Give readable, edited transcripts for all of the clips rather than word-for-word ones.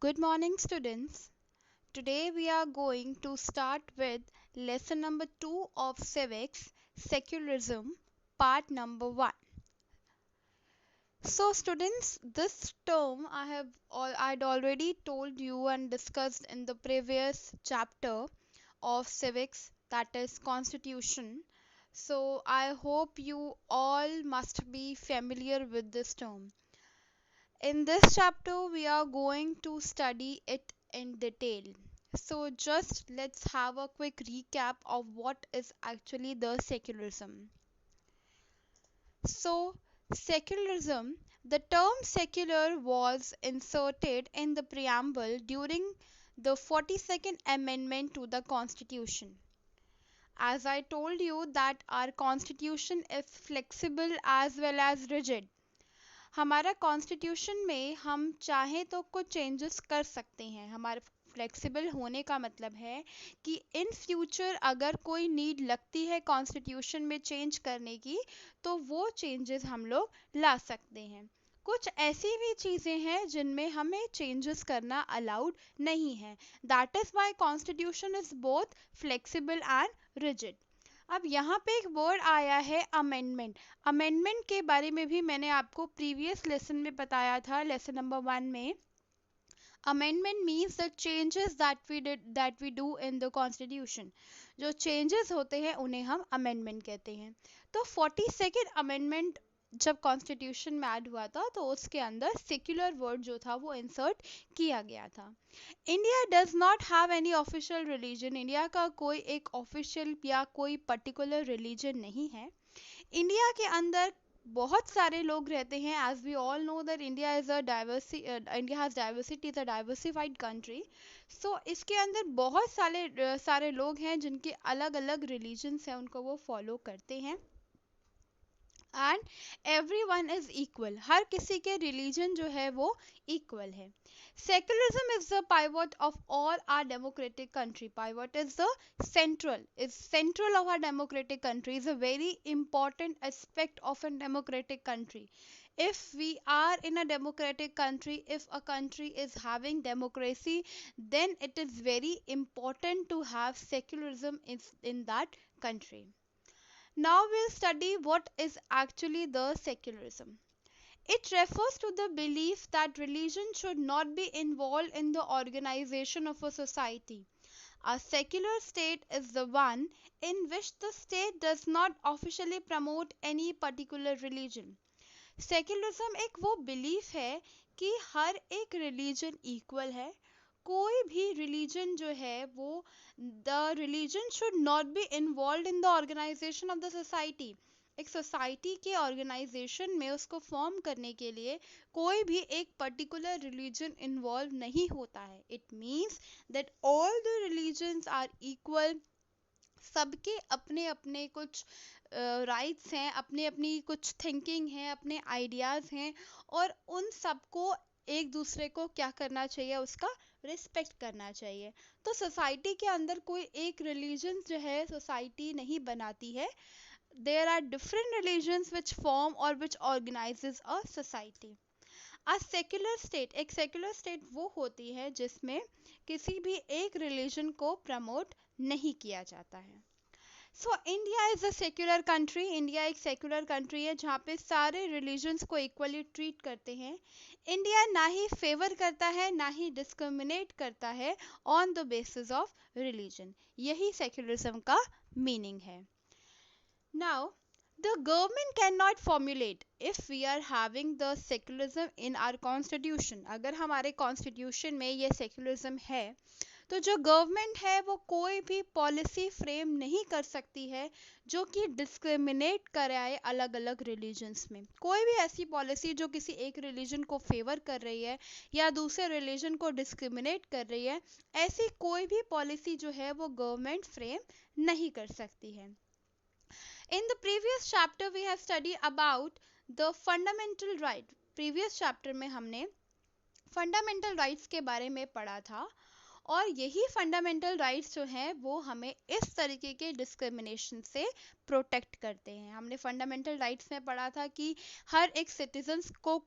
Good morning, students. Today we are going to start with lesson number 2 of civics, secularism, part number 1. So, students, this term I'd already told you and discussed in the previous chapter of civics, that is constitution. So, I hope you all must be familiar with this term. In this chapter, we are going to study it in detail. So, just let's have a quick recap of what is actually the secularism. So, secularism, the term secular was inserted in the preamble during the 42nd Amendment to the Constitution. As I told you that our constitution is flexible as well as rigid. हमारा constitution में हम चाहें तो कुछ changes कर सकते हैं. हमारे फ्लेक्सिबल होने का मतलब है कि इन फ्यूचर अगर कोई नीड लगती है कॉन्स्टिट्यूशन में चेंज करने की तो वो चेंजेस हम लोग ला सकते हैं. कुछ ऐसी भी चीज़ें हैं जिनमें हमें चेंजेस करना अलाउड नहीं है. That is why constitution is both flexible and rigid. अब यहाँ पे एक वर्ड आया है अमेंडमेंट. अमेंडमेंट के बारे में भी मैंने आपको प्रीवियस लेसन में बताया था, लेसन नंबर 1 में. Amendment means the changes that we do in the constitution. जो चेंजेस होते हैं उन्हें हम अमेंडमेंट कहते हैं. तो 42nd अमेंडमेंट जब कॉन्स्टिट्यूशन में ऐड हुआ था तो उसके अंदर सेक्युलर वर्ड जो था वो इंसर्ट किया गया था. India does not have any official religion. India का कोई एक ऑफिशियल या कोई पर्टिकुलर रिलीजन नहीं है. इंडिया के अंदर बहुत सारे लोग रहते हैं. As we all know that India has diversity, is a diversified country. So इसके अंदर बहुत सारे लोग हैं जिनके अलग अलग रिलीजन्स हैं, उनको वो फॉलो करते हैं. And every one is equal. हर किसी के रिलीजन जो है वो इक्वल है. Secularism is the pivot of all our democratic country. Pivot is the central of our democratic country. Is a very important aspect of a democratic country. If we are in a democratic country, if a country is having democracy, then it is very important to have secularism in that country. Now we'll study what is actually the secularism. It refers to the belief that religion should not be involved in the organization of a society. A secular state is the one in which the state does not officially promote any particular religion. Secularism एक वो belief है कि हर एक religion equal है. कोई भी religion जो है वो the religion should not be involve in the organisation of the society. एक सोसाइटी के ऑर्गेनाइजेशन में उसको फॉर्म करने के लिए कोई भी एक पर्टिकुलर रिलीजन इन्वॉल्व नहीं होता है. It means that all the religions are equal. सबके अपने अपने कुछ राइट्स हैं, अपने अपनी कुछ थिंकिंग है, अपने आइडियाज़ हैं, और उन सबको एक दूसरे को क्या करना चाहिए, उसका रिस्पेक्ट करना चाहिए. तो सोसाइटी के अंदर कोई एक रिलीजन जो है सोसाइटी नहीं बनाती है. There are different religions which form और which organizes a society. A secular state, एक सेक्युलर स्टेट वो होती है जिसमें किसी भी एक रिलीजन को प्रमोट नहीं किया जाता है. So India is a secular country. India एक सेक्युलर कंट्री है जहाँ पे सारे रिलीजन्स को इक्वली ट्रीट करते हैं. इंडिया ना ही फेवर करता है ना ही डिस्क्रिमिनेट करता है on the basis of religion. यही सेक्युलरिज्म का मीनिंग है. Now the government cannot formulate if we are having the secularism in our constitution. अगर हमारे constitution में ये secularism है तो जो गवर्नमेंट है वो कोई भी पॉलिसी फ्रेम नहीं कर सकती है जो कि डिस्क्रिमिनेट कराए अलग अलग रिलीजन्स में. कोई भी ऐसी पॉलिसी जो किसी एक रिलीजन को फेवर कर रही है या दूसरे रिलीजन को डिस्क्रिमिनेट कर रही है, ऐसी कोई भी पॉलिसी जो है वो गवर्नमेंट फ्रेम नहीं कर सकती है. In the previous chapter we have studied about the fundamental right. previous chapter में हमने fundamental rights के बारे में पढ़ा था, और यही फंडामेंटल राइट्स जो हैं वो हमें इस तरीके के डिस्क्रिमिनेशन से प्रोटेक्ट करते हैं. हमने फंडामेंटल राइट्स में पढ़ा था कि हर एक सिटीजन को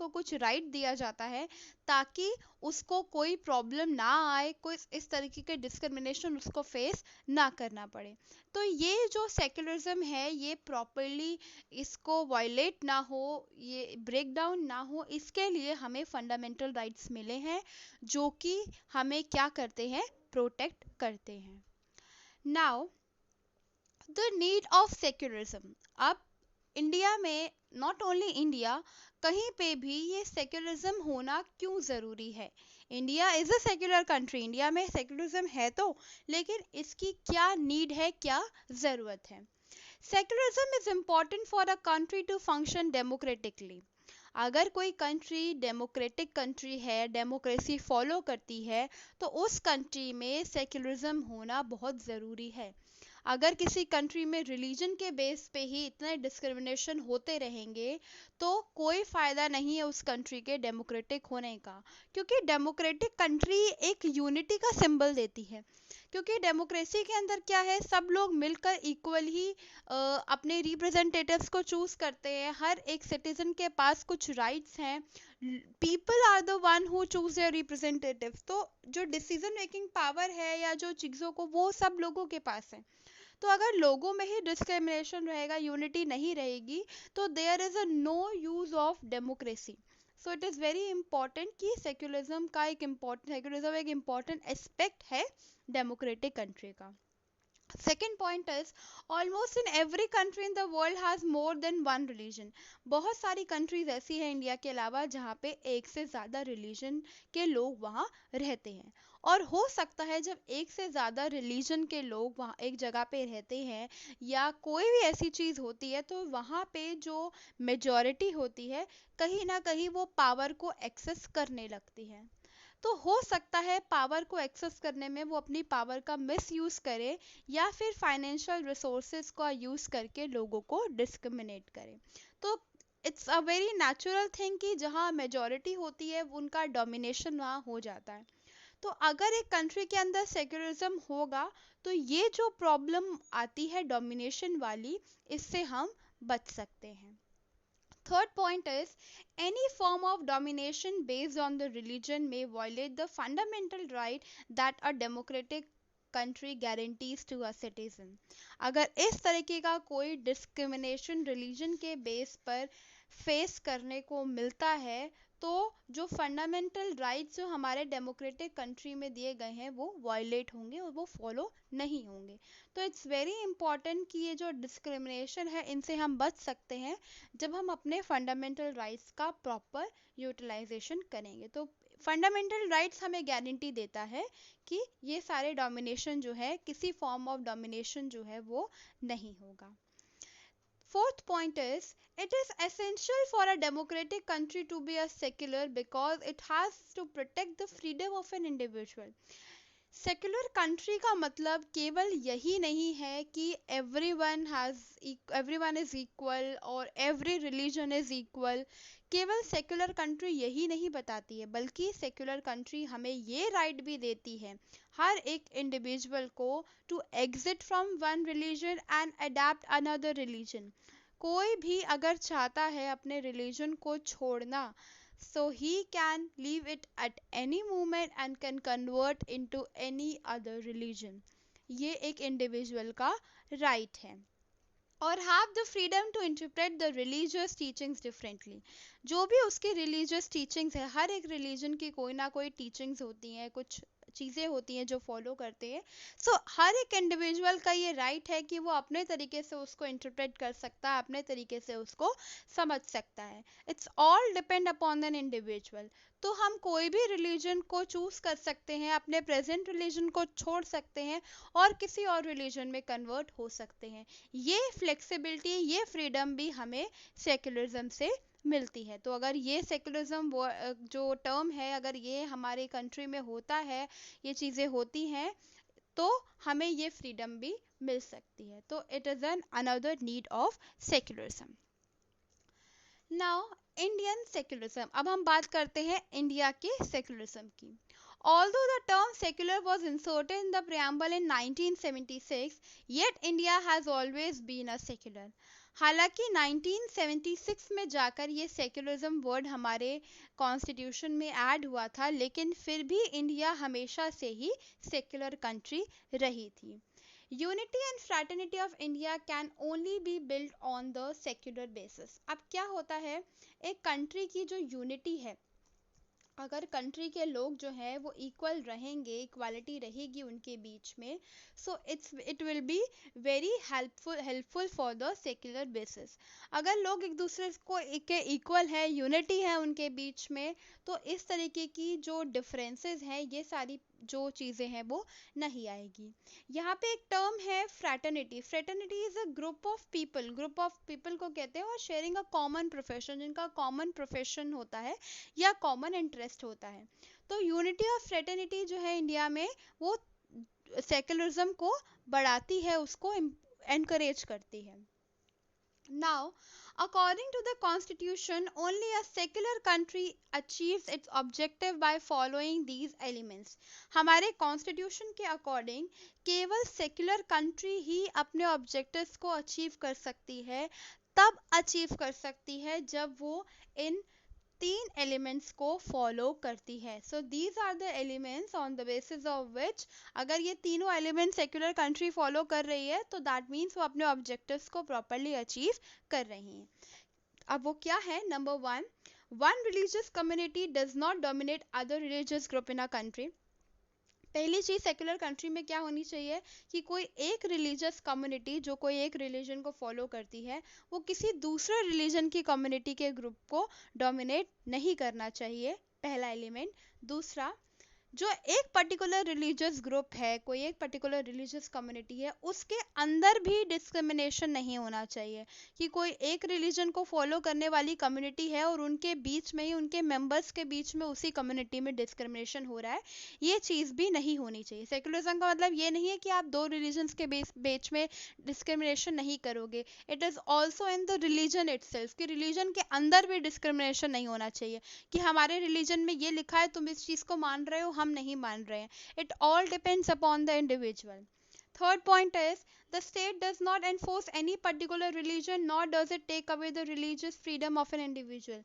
कुछ राइट दिया जाता है ताकि उसको कोई प्रॉब्लम ना आए, कोई इस तरीके के डिस्क्रिमिनेशन उसको फेस ना करना पड़े। तो ये जो सेक्युलरिज्म है ये प्रॉपरली इसको वायलेट ना हो, ये ब्रेक डाउन ना हो, इसके लिए हमें फंडामेंटल राइट्स मिले हैं जो कि हमें क्या करते हैं, प्रोटेक्ट करते हैं। Now the need of secularism. अब इंडिया में, नॉट ओनली इंडिया, कहीं पे भी ये सेक्युलरिज्म होना क्यों ज़रूरी है। India is a secular country, India में सेक्युलरिज्म है तो, लेकिन इसकी क्या नीड है, क्या ज़रूरत है। Secularism is important for a country to function democratically. अगर कोई कंट्री डेमोक्रेटिक कंट्री है, डेमोक्रेसी फॉलो करती है, तो उस कंट्री में सेक्युलरिज्म होना बहुत ज़रूरी है। अगर किसी कंट्री में रिलीजन के बेस पे ही इतने डिस्क्रिमिनेशन होते रहेंगे तो कोई फ़ायदा नहीं है उस कंट्री के डेमोक्रेटिक होने का, क्योंकि डेमोक्रेटिक कंट्री एक यूनिटी का सिंबल देती है। क्योंकि डेमोक्रेसी के अंदर क्या है, सब लोग मिलकर इक्वल ही अपने रिप्रेजेंटेटिव्स को चूज करते हैं, हर एक सिटीजन के पास कुछ राइट्स हैं, people are the one who choose their representatives. तो जो डिसीजन मेकिंग पावर है या जो चीज़ों को, वो सब लोगों के पास है। तो अगर लोगों में ही डिस्क्रिमिनेशन रहेगा, यूनिटी नहीं रहेगी, तो there is a no use of democracy. So it is very important कि सेक्युलरिज्म एक इम्पॉर्टेंट एस्पेक्ट है डेमोक्रेटिक कंट्री का। Second point is almost in every country in the world has more than one religion. बहुत सारी countries ऐसी हैं India के अलावा जहाँ पे एक से ज़्यादा रिलीजन के लोग वहाँ रहते हैं। और हो सकता है जब एक से ज़्यादा रिलीजन के लोग वहाँ एक जगह पे रहते हैं या कोई भी ऐसी चीज़ होती है, तो वहाँ पे जो मेजॉरिटी होती है कहीं ना कहीं वो पावर को एक्सेस करने लगती है। तो हो सकता है पावर को एक्सेस करने में वो अपनी पावर का मिस यूज़ करे या फिर फाइनेंशियल रिसोर्सेज का यूज़ करके लोगों को डिस्क्रिमिनेट करे। तो it's a very natural thing कि जहाँ मेजॉरिटी होती है उनका डोमिनेशन वहाँ हो जाता है। तो अगर एक कंट्री के अंदर सेक्युलरिज्म होगा तो ये जो प्रॉब्लम आती है डोमिनेशन वाली, इससे हम बच सकते हैं। Third point is any form of domination based on the religion may violate the fundamental right that a democratic country guarantees to a citizen. अगर इस तरीके का कोई डिस्क्रिमिनेशन रिलीजन के बेस पर फेस करने को मिलता है तो जो फंडामेंटल राइट्स जो हमारे डेमोक्रेटिक कंट्री में दिए गए हैं वो वायलेट होंगे और वो फॉलो नहीं होंगे। तो इट्स वेरी इंपॉर्टेंट कि ये जो डिस्क्रिमिनेशन है इनसे हम बच सकते हैं जब हम अपने फंडामेंटल राइट्स का प्रॉपर यूटिलाइजेशन करेंगे। तो फंडामेंटल राइट्स हमें गारंटी देता है कि ये सारे डोमिनेशन जो है, किसी फॉर्म ऑफ डोमिनेशन जो है वो नहीं होगा। Fourth point is it is essential for a democratic country to be a secular because it has to protect the freedom of an individual. Secular country का मतलब केवल यही नहीं है कि एवरीवन इज इक्वल और एवरी रिलीजन इज इक्वल। केवल secular country यही नहीं बताती है, बल्कि सेक्युलर कंट्री हमें ये राइट भी देती है हर एक इंडिविजुअल को to exit from one religion and adapt another religion. कोई भी अगर चाहता है अपने रिलीजन को छोड़ना, so he can leave it at any moment and can convert into any other religion. ये एक इंडिविजुअल का राइट है। और have the freedom to interpret the religious teachings differently. जो भी उसकी रिलीजियस टीचिंग्स है, हर एक रिलीजन की कोई ना कोई टीचिंग्स होती हैं, कुछ चीज़ें होती हैं जो फॉलो करते हैं। सो हर एक इंडिविजुअल का ये राइट है कि वो अपने तरीके से उसको इंटरप्रेट कर सकता है, अपने तरीके से उसको समझ सकता है। It's all depend upon an individual. तो हम कोई भी रिलीजन को चूज कर सकते हैं, अपने प्रेजेंट रिलीजन को छोड़ सकते हैं और किसी और रिलीजन में कन्वर्ट हो सकते हैं। ये फ्लेक्सिबिलिटी, ये फ्रीडम भी हमें सेक्युलरिज्म से मिलती है। तो अगर ये सेक्युलरिज्म जो टर्म है, अगर ये हमारे कंट्री में होता है, ये चीज़ें होती हैं, तो हमें ये फ्रीडम भी मिल सकती है। तो it is an another need of secularism. Now Indian secularism. अब हम बात करते हैं इंडिया के सेक्युलरिज्म की। Although the term secular was inserted in the preamble in 1976, yet India has always been a secular. हालांकि 1976 में जाकर ये सेक्युलरिज्म वर्ड हमारे कॉन्स्टिट्यूशन में ऐड हुआ था, लेकिन फिर भी इंडिया हमेशा से ही सेक्युलर कंट्री रही थी। Unity and fraternity of India can only be build on the secular basis. अब क्या होता है, एक कंट्री की जो यूनिटी है, अगर कंट्री के लोग जो हैं वो इक्वल रहेंगे, इक्वालिटी रहेगी उनके बीच में, so it will be very helpful for the secular basis. अगर लोग एक दूसरे को के इक्वल है, यूनिटी है उनके बीच में, तो इस तरीके की जो डिफरेंसेस हैं, ये सारी जो चीज़ें हैं वो नहीं आएगी। यहाँ पे एक टर्म है fraternity. Fraternity is a group of people को कहते हैं, और शेयरिंग अ कॉमन प्रोफेशन, जिनका कॉमन प्रोफेशन होता है या कॉमन इंटरेस्ट होता है। तो यूनिटी ऑफ फ्रेटर्निटी जो है इंडिया में, वो सेक्युलरिज्म को बढ़ाती है, उसको एनकरेज करती है। Now, according to the constitution, only a secular country achieves its objective by following these elements. हमारे कॉन्स्टिट्यूशन के अकॉर्डिंग केवल सेक्युलर कंट्री ही अपने ऑब्जेक्टिव्स को अचीव कर सकती है, तब अचीव कर सकती है जब वो इन तीन एलिमेंट्स को फॉलो करती है। So these are the elements on the basis of which, अगर ये तीनों एलिमेंट सेक्युलर कंट्री फॉलो कर रही है, तो दैट मीन्स वो अपने ऑब्जेक्टिव्स को प्रॉपरली अचीव कर रही है। अब वो क्या है? Number one religious community does not dominate other religious group in a country. पहली चीज सेक्युलर कंट्री में क्या होनी चाहिए कि कोई एक रिलीजियस कम्युनिटी जो कोई एक रिलीजन को फॉलो करती है, वो किसी दूसरे रिलीजन की कम्युनिटी के ग्रुप को डोमिनेट नहीं करना चाहिए, पहला एलिमेंट। दूसरा, जो एक पर्टिकुलर रिलीजियस ग्रुप है, कोई एक पर्टिकुलर रिलीजियस कम्युनिटी है, उसके अंदर भी डिस्क्रिमिनेशन नहीं होना चाहिए कि कोई एक रिलीजन को फॉलो करने वाली कम्युनिटी है और उनके बीच में ही, उनके मेंबर्स के बीच में उसी कम्युनिटी में डिस्क्रिमिनेशन हो रहा है, ये चीज़ भी नहीं होनी चाहिए। सेकुलरिज्म का मतलब ये नहीं है कि आप दो रिलीजन्स के बीच में डिस्क्रिमिनेशन नहीं करोगे। It is also in the religion itself, कि रिलीजन के अंदर भी डिस्क्रिमिनेशन नहीं होना चाहिए कि हमारे रिलीजन में ये लिखा है, तुम इस चीज़ को मान रहे हो, हम नहीं मान रहे हैं। It all depends upon the individual. Third point is, the state does not enforce any particular religion, nor does it take away the religious freedom of an individual.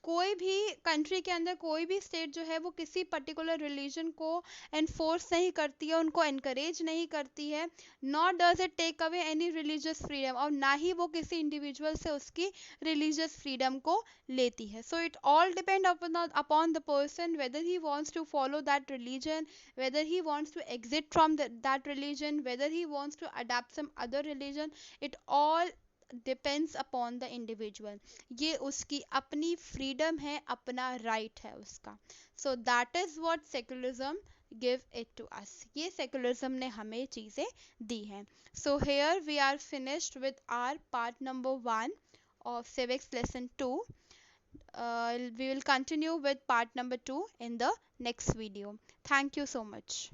कोई भी कंट्री के अंदर, कोई भी स्टेट जो है वो किसी पर्टिकुलर रिलीजन को एनफोर्स नहीं करती है, उनको एनकरेज नहीं करती है, not does it take away any religious freedom, और ना ही वो किसी इंडिविजुअल से उसकी रिलीजियस फ्रीडम को लेती है। So it all depend upon the person, whether he wants to follow that religion, whether he wants to exit from that religion, whether he wants to adopt some other religion. It all depends upon the individual. ये उसकी अपनी freedom है, अपना right है उसका। So that is what secularism give it to us. ये secularism ने हमें चीज़ें दी हैं। So here we are finished with our part number 1 of civics lesson 2. We will continue with part number 2 in the next video. Thank you so much.